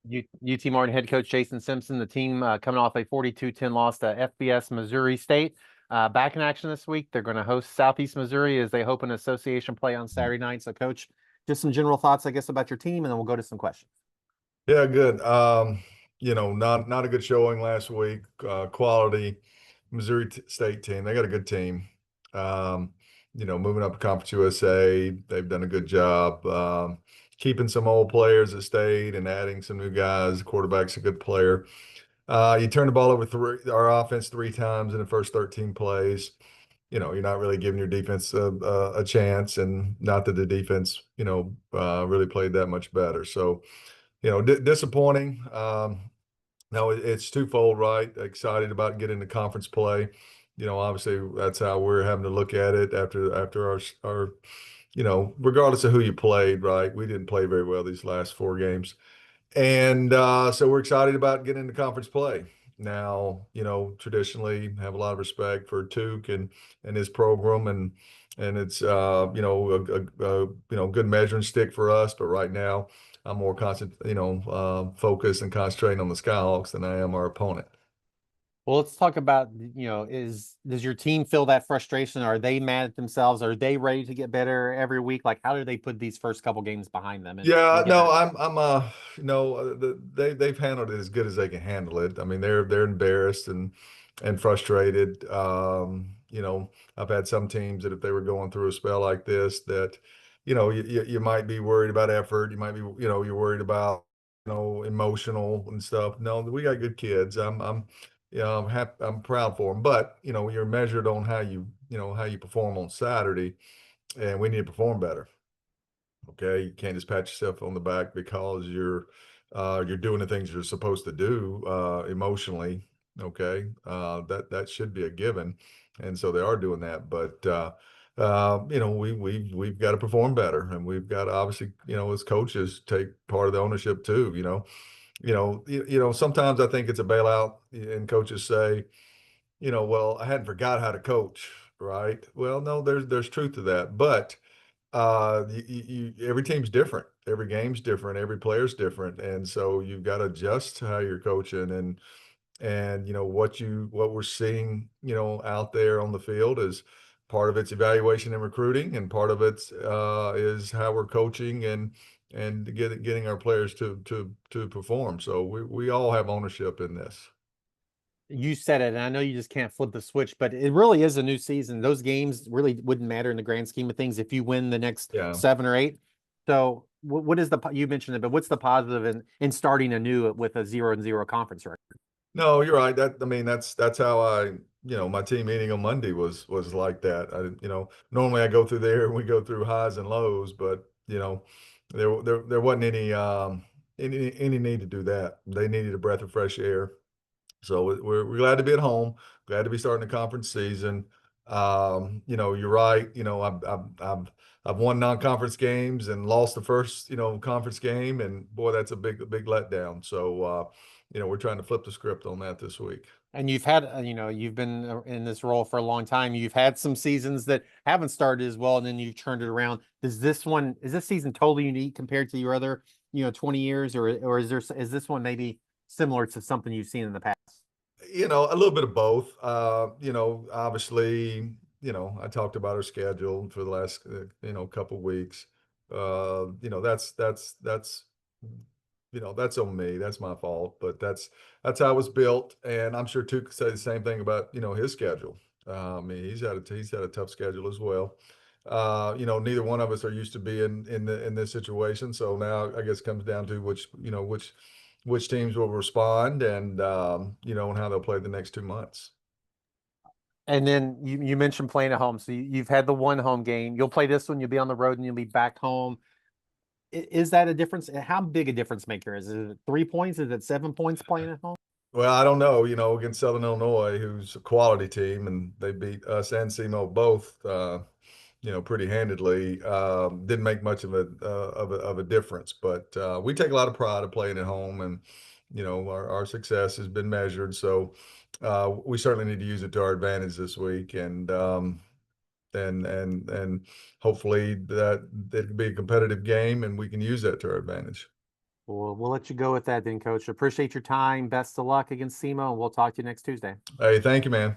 UT Martin head coach Jason Simpson, the team coming off a 42-10 loss to FBS Missouri State. Back in action this week. They're going to host Southeast Missouri as they hope an association play on Saturday night. So, Coach, just some general thoughts, I guess, about your team, and then we'll go to some questions. Yeah, good. Not a good showing last week. Quality Missouri State team. They got a good team. Moving up to Conference USA, they've done a good job keeping some old players that stayed and adding some new guys. The quarterback's a good player. You turn the ball over our offense 3 times in the first 13 plays. You're not really giving your defense a chance, and not that the defense, really played that much better. So, disappointing. No, it's twofold, right? Excited about getting to conference play. Obviously that's how we're having to look at it after our regardless of who you played, right? We didn't play very well these last 4 games. And so we're excited about getting into conference play. Now, traditionally have a lot of respect for Tuke and his program, and it's good measuring stick for us. But right now, I'm more focused and concentrating on the Skyhawks than I am our opponent. Well, let's talk about, does your team feel that frustration? Are they mad at themselves? Are they ready to get better every week? Like, how do they put these first couple games behind them Yeah, and get no, back? they've handled it as good as they can handle it. I mean, they're embarrassed and frustrated. I've had some teams that if they were going through a spell like this, that you might be worried about effort. You might be, you're worried about emotional and stuff. No, we got good kids. I'm proud for them. But you're measured on how you perform on Saturday, and we need to perform better. Okay, you can't just pat yourself on the back because you're doing the things you're supposed to do emotionally. Okay, that should be a given, and so they are doing that. But we've got to perform better, and we've got to obviously, as coaches, take part of the ownership too. Sometimes I think it's a bailout, and coaches say, well, I hadn't forgot how to coach, right? Well, no, there's truth to that, but every team's different, every game's different, every player's different, and so you've got to adjust how you're coaching, and what we're seeing out there on the field is part of it's evaluation and recruiting, and part of it's is how we're coaching and getting our players to perform. So we all have ownership in this. You said it, and I know you just can't flip the switch, but it really is a new season. Those games really wouldn't matter in the grand scheme of things if you win the next Yeah. 7 or 8. So, what is you mentioned it, but what's the positive in starting anew with a 0-0 conference record? No, you're right. That's how my team meeting on Monday was like that. Normally I go through there and we go through highs and lows, but there wasn't any need to do that. They needed a breath of fresh air. So we're glad to be at home, glad to be starting the conference season. You're right. I've won non-conference games and lost the first, conference game, and boy, that's a big letdown. So we're trying to flip the script on that this week. And you've had, you've been in this role for a long time. You've had some seasons that haven't started as well, and then you've turned it around. Is this season totally unique compared to your other, 20 years, or is this one maybe similar to something you've seen in the past? A little bit of both. Obviously, I talked about our schedule for the last, couple weeks. That's on me. That's my fault. But that's how it was built, and I'm sure Tuke could say the same thing about his schedule. I mean, he's had a tough schedule as well. Neither one of us are used to being in this situation, so now I guess it comes down to which teams will respond, and how they'll play the next 2 months. And then you mentioned playing at home. So you've had the one home game. You'll play this one. You'll be on the road and you'll be back home. Is that a difference? How big a difference maker is it? Is it 3 points? Is it 7 points playing at home? Well, I don't know, against Southern Illinois, who's a quality team, and they beat us and SEMO both, pretty handedly. Didn't make much of a difference, but we take a lot of pride of playing at home, and our success has been measured. So we certainly need to use it to our advantage this week, and hopefully that it can be a competitive game, and we can use that to our advantage. Well, we'll let you go with that then, Coach. Appreciate your time. Best of luck against SEMO, and we'll talk to you next Tuesday. Hey, thank you, man.